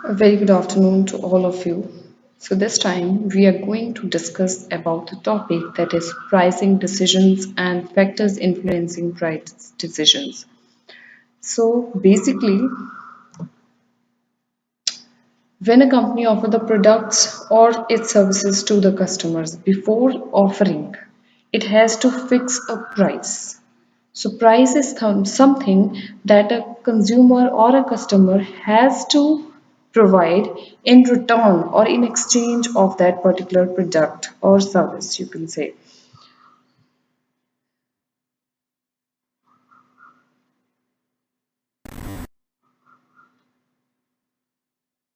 A very good afternoon to all of you. So this time we are going to discuss about the topic that is pricing decisions and factors influencing price decisions. So basically, when a company offers the products or its services to the customers, before offering, it has to fix a price. So price is something that a consumer or a customer has to provide in return or in exchange of that particular product or service, you can say.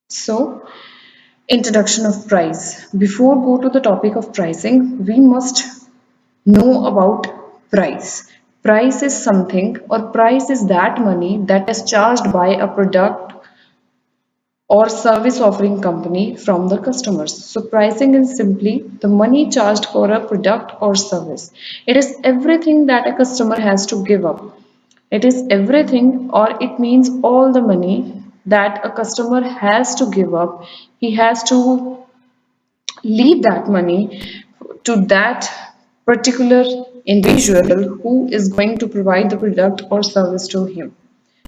So, introduction of price. Before go to the topic of pricing, we must know about price. Price is something, or price is that money that is charged by a product or service offering company from the customers. So pricing is simply the money charged for a product or service. It is everything that a customer has to give up. It is everything, or it means all the money that a customer has to give up. He has to leave that money to that particular individual who is going to provide the product or service to him,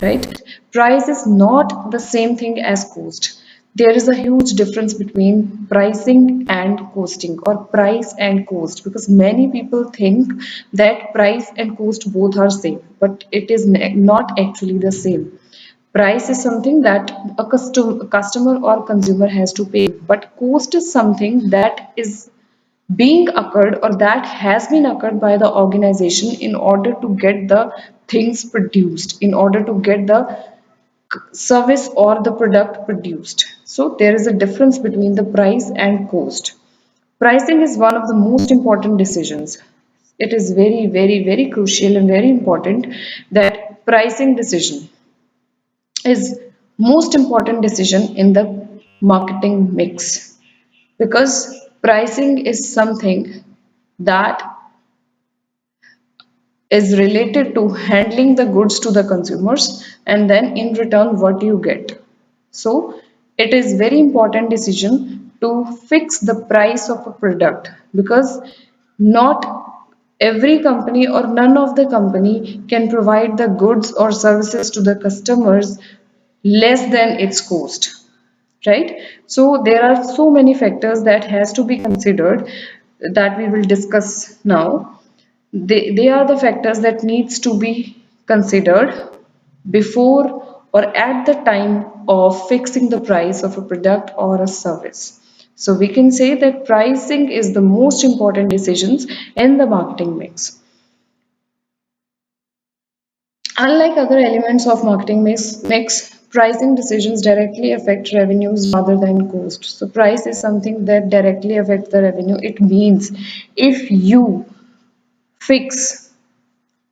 right? Price is not the same thing as cost. There is a huge difference between pricing and costing, or price and cost, because many people think that price and cost both are same, but it is not actually the same. Price is something that a customer or consumer has to pay, but cost is something that is being occurred or that has been occurred by the organization in order to get the things produced, in order to get the service or the product produced. So there is a difference between the price and cost. Pricing is one of the most important decisions. It is very, very, very crucial and very important that pricing decision is most important decision in the marketing mix, because pricing is something that is related to handling the goods to the consumers and then in return what you get. So it is very important decision to fix the price of a product, because not every company or none of the company can provide the goods or services to the customers less than its cost, right? So there are so many factors that has to be considered that we will discuss now. They are the factors that needs to be considered before or at the time of fixing the price of a product or a service. So we can say that pricing is the most important decisions in the marketing mix. Unlike other elements of marketing mix, pricing decisions directly affect revenues rather than cost. So price is something that directly affects the revenue. It means if you fix,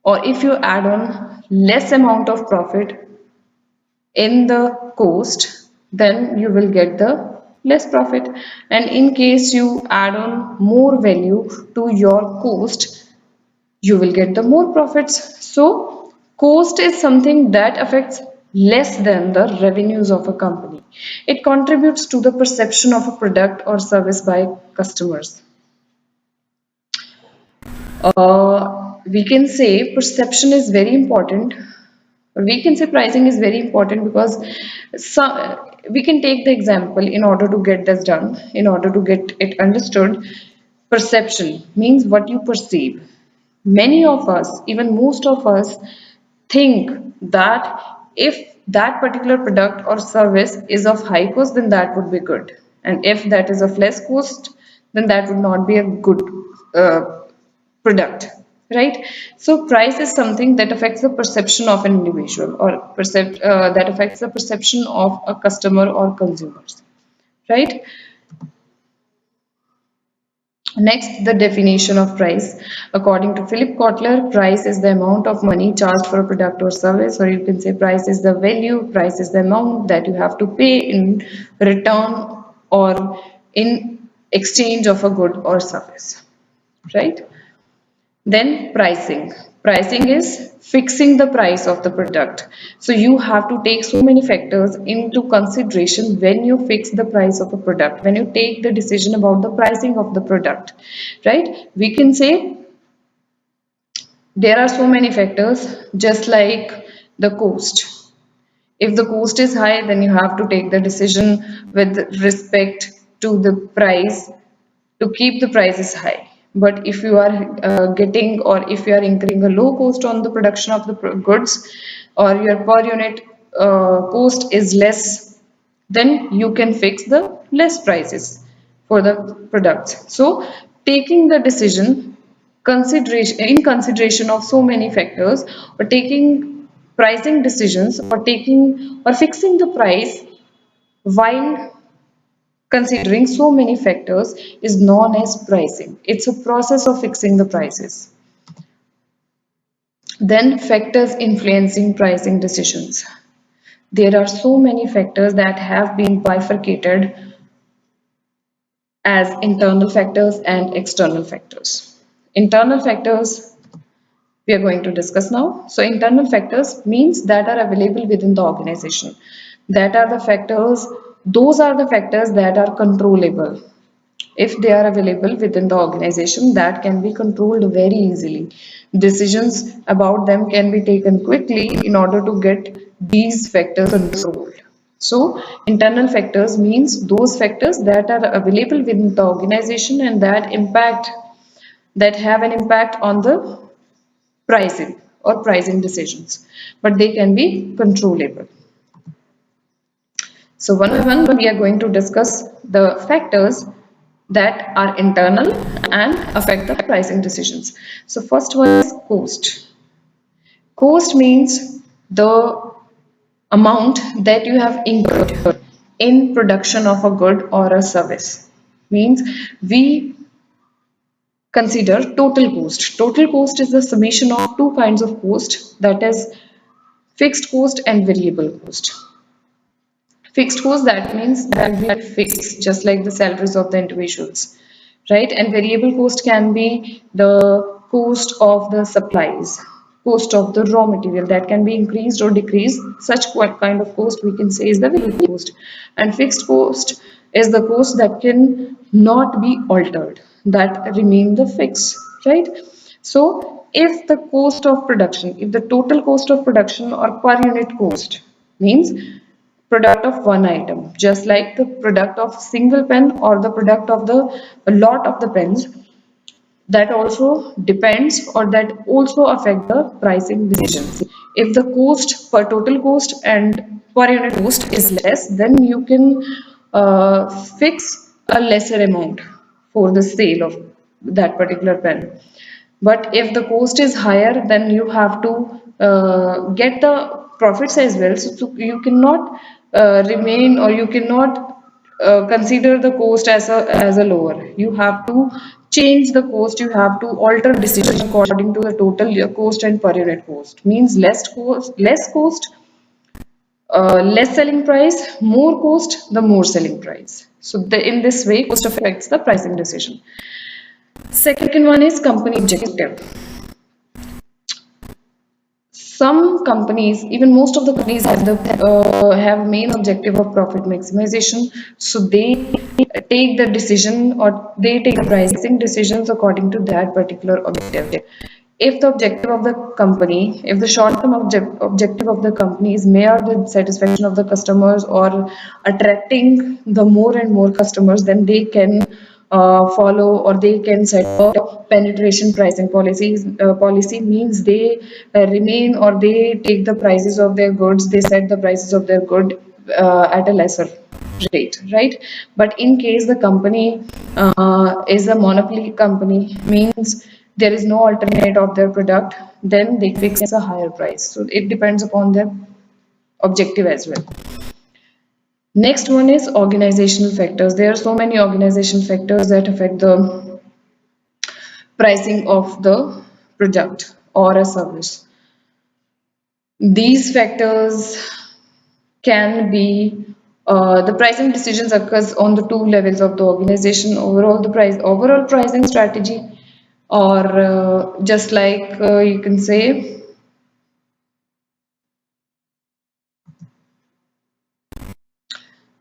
or if you add on less amount of profit in the cost, then you will get the less profit, and in case you add on more value to your cost, you will get the more profits. So cost is something that affects less than the revenues of a company. It contributes to the perception of a product or service by customers. We can say perception is very important. We can say pricing is very important because we can take the example in order to get this done, in order to get it understood. Perception means what you perceive. Many of us, even most of us, think that if that particular product or service is of high cost, then that would be good. And if that is of less cost, then that would not be a good product, right? So price is something that affects the perception of an individual, or that affects the perception of a customer or consumers, right? Next, the definition of price. According to Philip Kotler, price is the amount of money charged for a product or service, or you can say price is the value, price is the amount that you have to pay in return or in exchange of a good or service, right? Then pricing. Pricing is fixing the price of the product. So you have to take so many factors into consideration when you fix the price of a product, when you take the decision about the pricing of the product, right? We can say there are so many factors, just like the cost. If the cost is high, then you have to take the decision with respect to the price to keep the prices high. But if you are getting or if you are incurring a low cost on the production of the goods, or your per unit cost is less, then you can fix the less prices for the products. So taking the decision consideration in consideration of so many factors, or taking pricing decisions, or taking or fixing the price while considering so many factors is known as pricing. It's a process of fixing the prices. Then factors influencing pricing decisions. There are so many factors that have been bifurcated as internal factors and external factors. Internal factors we are going to discuss now. So internal factors means that are available within the organization. That are the factors, those are the factors that are controllable. If they are available within the organization, that can be controlled very easily. Decisions about them can be taken quickly in order to get these factors controlled. So internal factors means those factors that are available within the organization and that have an impact on the pricing or pricing decisions, but they can be controllable. So one by one, we are going to discuss the factors that are internal and affect the pricing decisions. So first one is cost. Cost means the amount that you have incurred in production of a good or a service. Means we consider total cost. Total cost is the summation of two kinds of cost, that is fixed cost and variable cost. Fixed cost, that means that will be fixed, just like the salaries of the individuals, right? And variable cost can be the cost of the supplies, cost of the raw material that can be increased or decreased. Such kind of cost we can say is the variable cost. And fixed cost is the cost that can not be altered, that remain the fixed, right? So if the cost of production, if the total cost of production or per unit cost means product of one item, just like the product of single pen or the product of the a lot of the pens, that also depends or that also affect the pricing decisions. If the cost per total cost and per unit cost is less, then you can fix a lesser amount for the sale of that particular pen. But if the cost is higher, then you have to get the profits as well. So you cannot remain or you cannot consider the cost as a lower. You have to change the cost. You have to alter decision according to the total cost and per unit cost. Means less selling price, more cost, the more selling price. So in this way, cost affects the pricing decision. Second one is company objective. Some companies, even most of the companies, have main objective of profit maximization. So they take the decision or they take the pricing decisions according to that particular objective. If the objective of the company, if the short-term objective of the company is mere the satisfaction of the customers or attracting the more and more customers, then they can follow or they can set a penetration pricing policies. Policy means they remain or they take the prices of their goods, they set the prices of their good at a lesser rate, right? But in case the company is a monopoly company, means there is no alternate of their product, then they fix a higher price. So it depends upon their objective as well. Next one is organizational factors. There are so many organizational factors that affect the pricing of the product or a service. These factors can be the pricing decisions occurs on the two levels of the organization. Overall, the overall pricing strategy or just like you can say.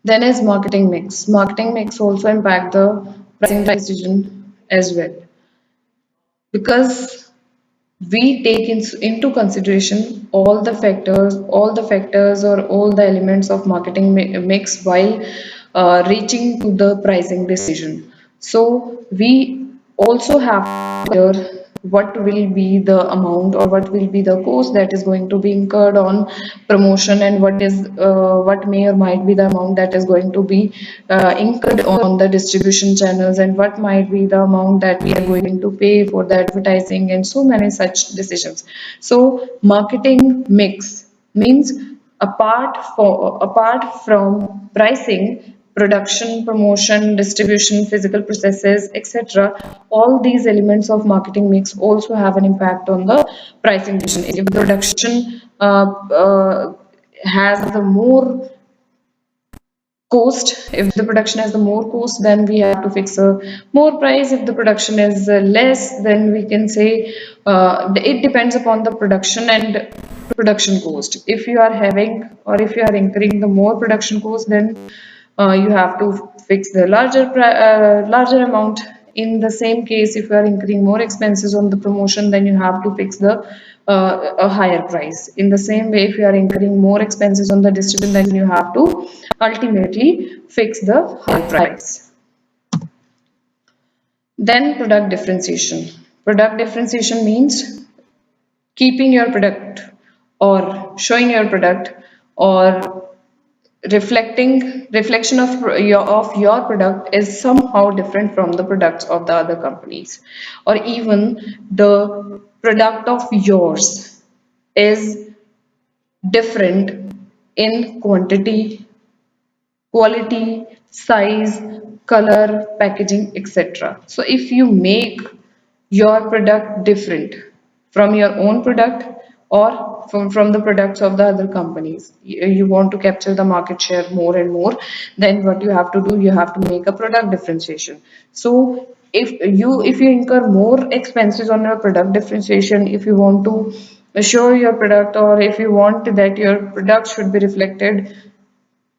Then is marketing mix. Marketing mix also impact the pricing decision as well, because we take into consideration all the factors or all the elements of marketing mix while reaching to the pricing decision. So we also have to consider what will be the amount or what will be the cost that is going to be incurred on promotion, and what may or might be the amount that is going to be incurred on the distribution channels, and what might be the amount that we are going to pay for the advertising, and so many such decisions. So marketing mix means apart from pricing, production, promotion, distribution, physical processes, etc. All these elements of marketing mix also have an impact on the pricing decision. If the production has the more cost, if the production has the more cost, then we have to fix a more price. If the production is less, then we can say it depends upon the production and production cost. If you are having or if you are incurring the more production cost, then you have to fix the larger amount. In the same case, if you are incurring more expenses on the promotion, then you have to fix the a higher price. In the same way, if you are incurring more expenses on the distribution, then you have to ultimately fix the higher price. Then product differentiation. Product differentiation means keeping your product or showing your product or reflection of your product is somehow different from the products of the other companies, or even the product of yours is different in quantity, quality, size, color, packaging, etc. So if you make your product different from your own product or from the products of the other companies, you want to capture the market share more and more, then what you have to do, you have to make a product differentiation. So if you incur more expenses on your product differentiation, if you want to show your product, or if you want that your product should be reflected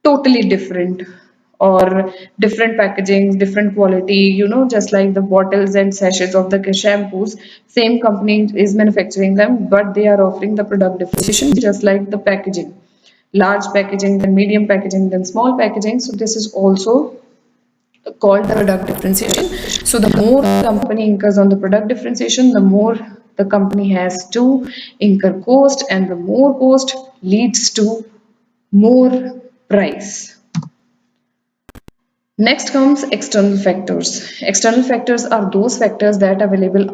totally different, or different packaging, different quality, just like the bottles and sachets of the shampoos, same company is manufacturing them, but they are offering the product differentiation just like the packaging, large packaging, then medium packaging, then small packaging. So this is also called the product differentiation. So the more the company incurs on the product differentiation, the more the company has to incur cost, and the more cost leads to more price. Next comes external factors. External factors are those factors that are available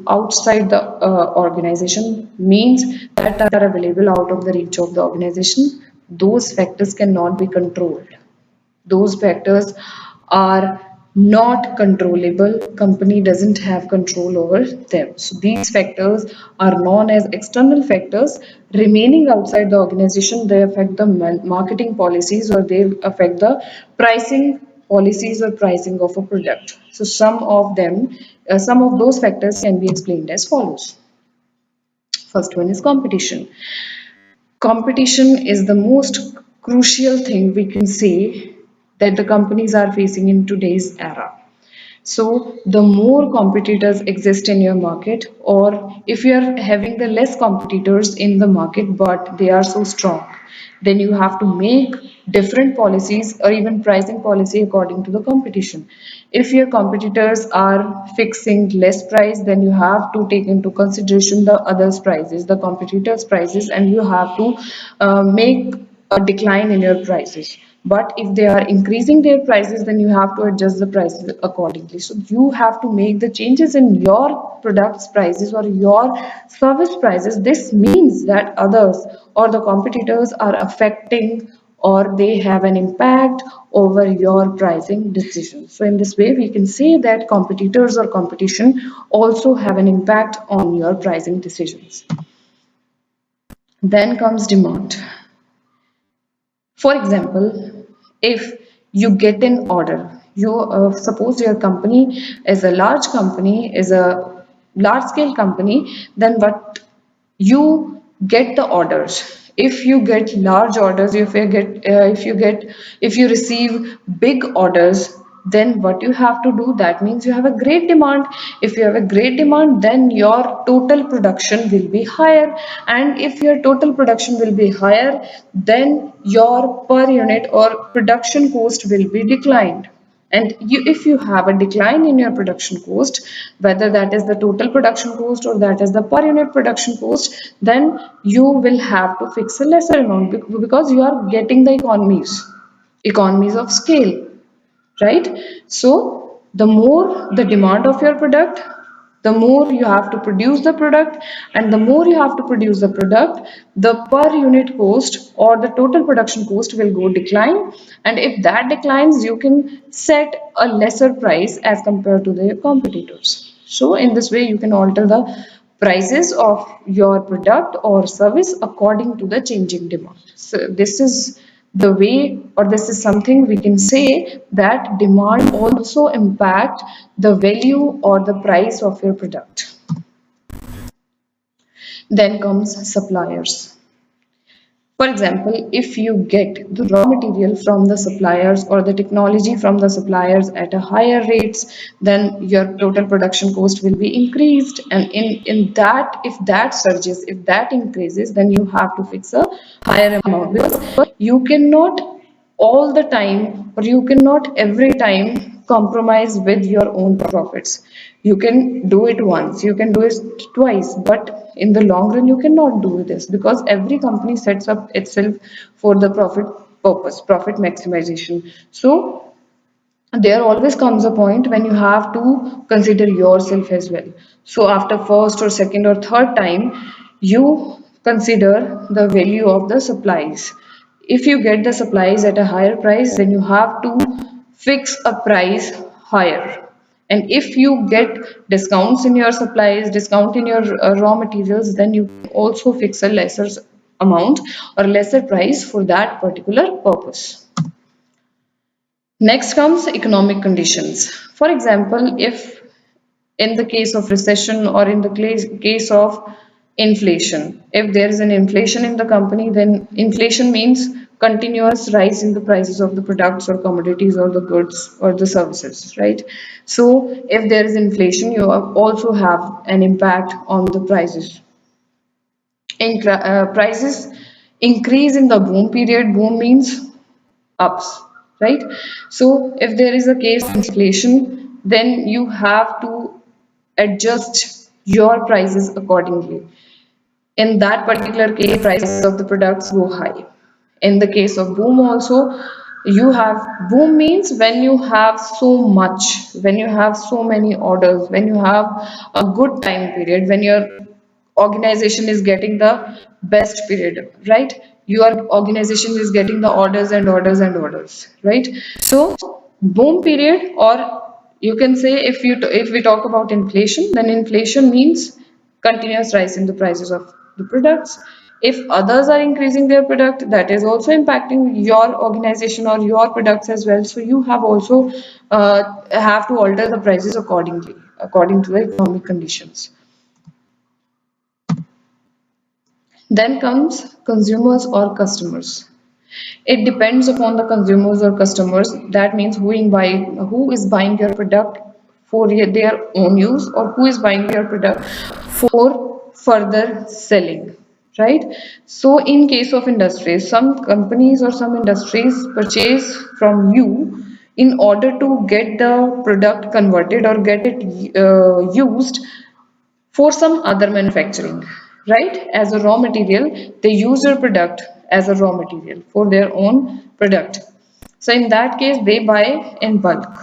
outside the organization, means that are available out of the reach of the organization. Those factors cannot be controlled. Those factors are not controllable. Company doesn't have control over them. So these factors are known as external factors. Remaining outside the organization, they affect the marketing policies, or they affect the pricing policies or pricing of a product. So some of those factors can be explained as follows. First one is competition. Competition is the most crucial thing we can say that the companies are facing in today's era. So the more competitors exist in your market, or if you are having the less competitors in the market but they are so strong, then you have to make different policies or even pricing policy according to the competition. If your competitors are fixing less price, then you have to take into consideration the others prices, the competitors prices, and you have to make a decline in your prices. But if they are increasing their prices, then you have to adjust the prices accordingly. So you have to make the changes in your products prices or your service prices. This means that others or the competitors are affecting, or they have an impact over your pricing decisions. So in this way, we can say that competitors or competition also have an impact on your pricing decisions. Then comes demand. For example, if you get an order, You suppose your company is a large company, is a large scale company, then what you get the orders. If you get large orders, if you receive big orders, then what you have to do, that means you have a great demand. If you have a great demand, then your total production will be higher, and if your total production will be higher, then your per unit or production cost will be declined. And if you have a decline in your production cost, whether that is the total production cost or that is the per unit production cost, then you will have to fix a lesser amount because you are getting the economies of scale, right? So the more the demand of your product, the more you have to produce the product, and the more you have to produce the product, the per unit cost or the total production cost will go decline. And if that declines, you can set a lesser price as compared to the competitors. So in this way, you can alter the prices of your product or service according to the changing demand. So this is the way, or this is something we can say, that demand also impact the value or the price of your product. Then comes suppliers. For example, if you get the raw material from the suppliers or the technology from the suppliers at a higher rates, then your total production cost will be increased. And in that, if that surges, if that increases, then you have to fix a higher amount, because you cannot all the time, or you cannot every time compromise with your own profits. You can do it once, you can do it twice, but in the long run, you cannot do this, because every company sets up itself for the profit purpose, profit maximization. So there always comes a point when you have to consider yourself as well. So after first or second or third time, you consider the value of the supplies. If you get the supplies at a higher price, then you have to fix a price higher. And if you get discounts in your supplies, discount in your raw materials, then you can also fix a lesser amount or lesser price for that particular purpose. Next comes economic conditions. For example, if in the case of recession or in the case of inflation, if there is an inflation in the company, then inflation means continuous rise in the prices of the products or commodities or the goods or the services, right? So if there is inflation, you also have an impact on the prices. Prices increase in the boom period. Boom means ups, right? So if there is a case of inflation, then you have to adjust your prices accordingly. In that particular case, prices of the products go high. In the case of boom also, you have boom means when you have so much, when you have so many orders, when you have a good time period, when your organization is getting the best period, right? Your organization is getting the orders and orders and orders, right? So boom period, or you can say, if we talk about inflation, then inflation means continuous rise in the prices of the products. If others are increasing their product, that is also impacting your organization or your products as well. So you have also have to alter the prices accordingly, according to the economic conditions. Then comes consumers or customers. It depends upon the consumers or customers. That means who is buying your product for their own use, or who is buying your product for further selling, right? So in case of industries, some companies or some industries purchase from you in order to get the product converted or get it used for some other manufacturing, right? As a raw material, they use your product as a raw material for their own product. So in that case, they buy in bulk,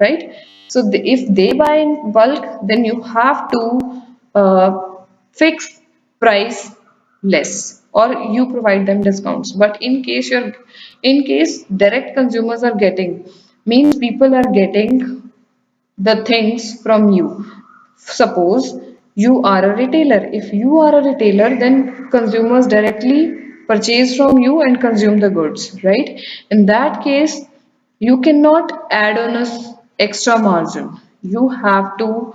right? So if they buy in bulk, then you have to fix price less, or you provide them discounts. But in case direct consumers are getting, means people are getting the things from you. Suppose you are a retailer. If you are a retailer, then consumers directly purchase from you and consume the goods, right? In that case, You cannot add on a extra margin. You have to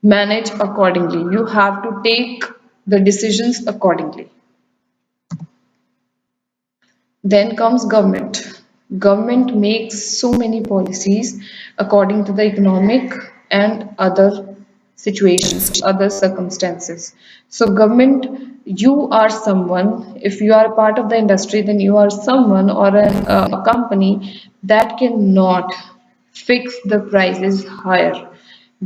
manage accordingly. You have to take the decisions accordingly. Then comes government. Government makes so many policies according to the economic and other situations, other circumstances. So government, you are someone, if you are a part of the industry, then you are someone or a company that cannot fix the prices higher.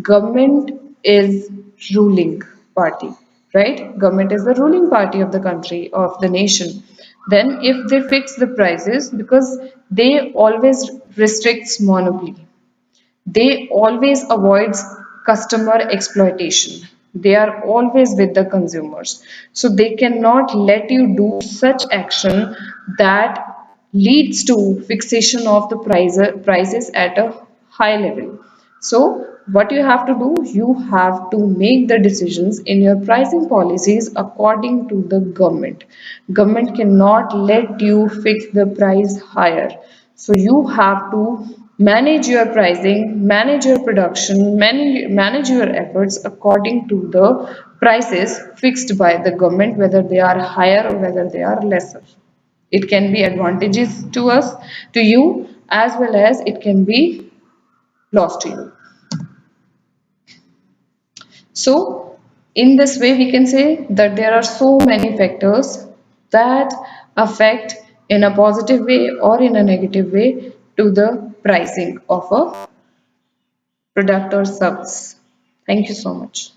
Government is ruling party, right? Government is the ruling party of the country, of the nation. Then if they fix the prices, because they always restricts monopoly, they always avoids customer exploitation. They are always with the consumers. So they cannot let you do such action that leads to fixation of the prices at a high level. So what you have to do, you have to make the decisions in your pricing policies according to the government. Government cannot let you fix the price higher. So you have to manage your pricing, manage your production, manage your efforts according to the prices fixed by the government, whether they are higher or whether they are lesser. It can be advantages to us, to you, as well as it can be loss to you. So, in this way, we can say that there are so many factors that affect in a positive way or in a negative way to the pricing of a product or service. Thank you so much.